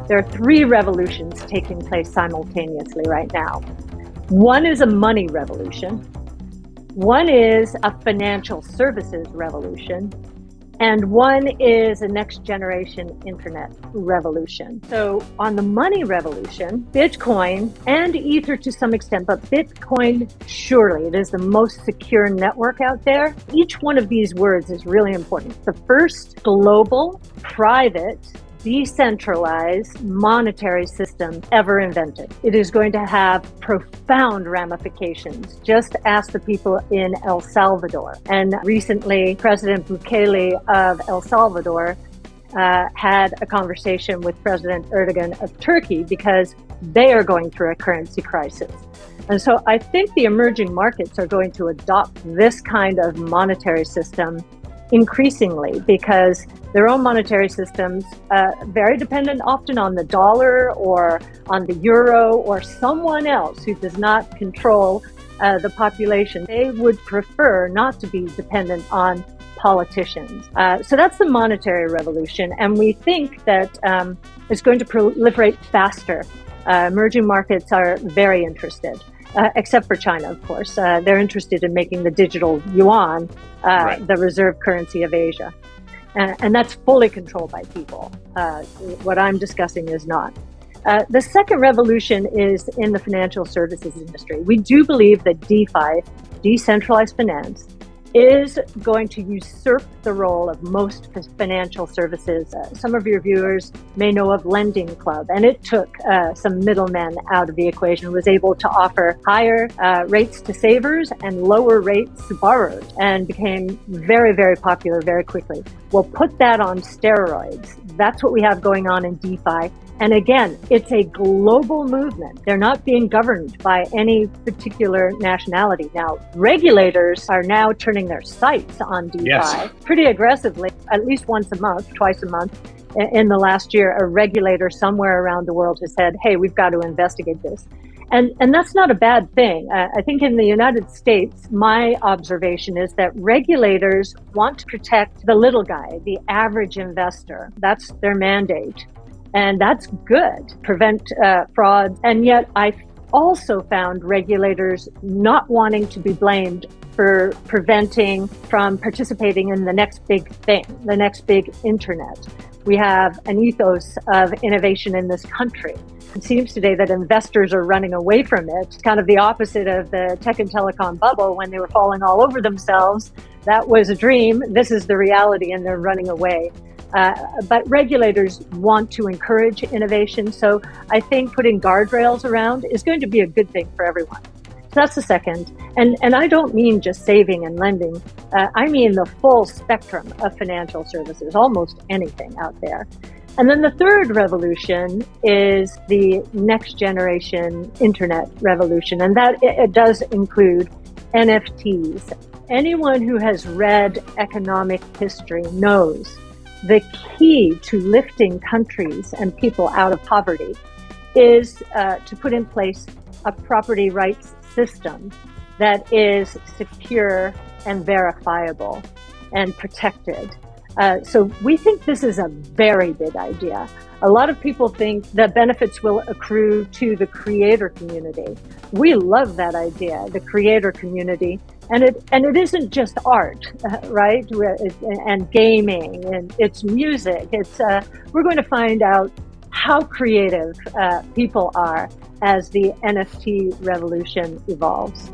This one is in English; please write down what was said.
There are three revolutions taking place simultaneously right now. One is a money revolution. One is a financial services revolution. And one is a next generation internet revolution. So on the money revolution, Bitcoin and Ether to some extent, but Bitcoin, surely it is the most secure network out there. Each one of these words is really important. The first global, private, decentralized monetary system ever invented. It is going to have profound ramifications. Just ask the people in El Salvador. And recently, President Bukele of El Salvador had a conversation with President Erdogan of Turkey because they are going through a currency crisis. And so I think the emerging markets are going to adopt this kind of monetary system increasingly because their own monetary systems, very dependent often on the dollar or on the euro or someone else who does not control the population. They would prefer not to be dependent on politicians. So that's the monetary revolution. And we think that it's going to proliferate faster. Emerging markets are very interested. Except for China, of course. They're interested in making the digital yuan the reserve currency of Asia. And that's fully controlled by people. What I'm discussing is not. The second revolution is in the financial services industry. We do believe that DeFi, decentralized finance, is going to usurp the role of most financial services. Some of your viewers may know of Lending Club, and it took some middlemen out of the equation, was able to offer higher rates to savers and lower rates to borrowers, and became very, very popular very quickly. We'll put that on steroids. That's what we have going on in DeFi. And again, it's a global movement. They're not being governed by any particular nationality. Now, regulators are now turning their sights on DeFi pretty aggressively, at least once a month, twice a month. In the last year, a regulator somewhere around the world has said, hey, we've got to investigate this. And that's not a bad thing. I think in the United States, my observation is that regulators want to protect the little guy, the average investor. That's their mandate. And that's good, prevent fraud. And yet I also found regulators not wanting to be blamed for preventing from participating in the next big thing, the next big internet. We have an ethos of innovation in this country. It seems today that investors are running away from it. It's kind of the opposite of the tech and telecom bubble when they were falling all over themselves. That was a dream. This is the reality, and they're running away. But regulators want to encourage innovation. So I think putting guardrails around is going to be a good thing for everyone. So that's the second. And I don't mean just saving and lending. I mean the full spectrum of financial services, almost anything out there. And then the third revolution is the next generation internet revolution. And that it does include NFTs. Anyone who has read economic history knows the key to lifting countries and people out of poverty is to put in place a property rights system that is secure and verifiable and protected. So we think this is a very big idea. A lot of people think the benefits will accrue to the creator community. We love that idea, the creator community. And it isn't just art, right? And gaming, and it's music. We're going to find out how creative people are as the NFT revolution evolves.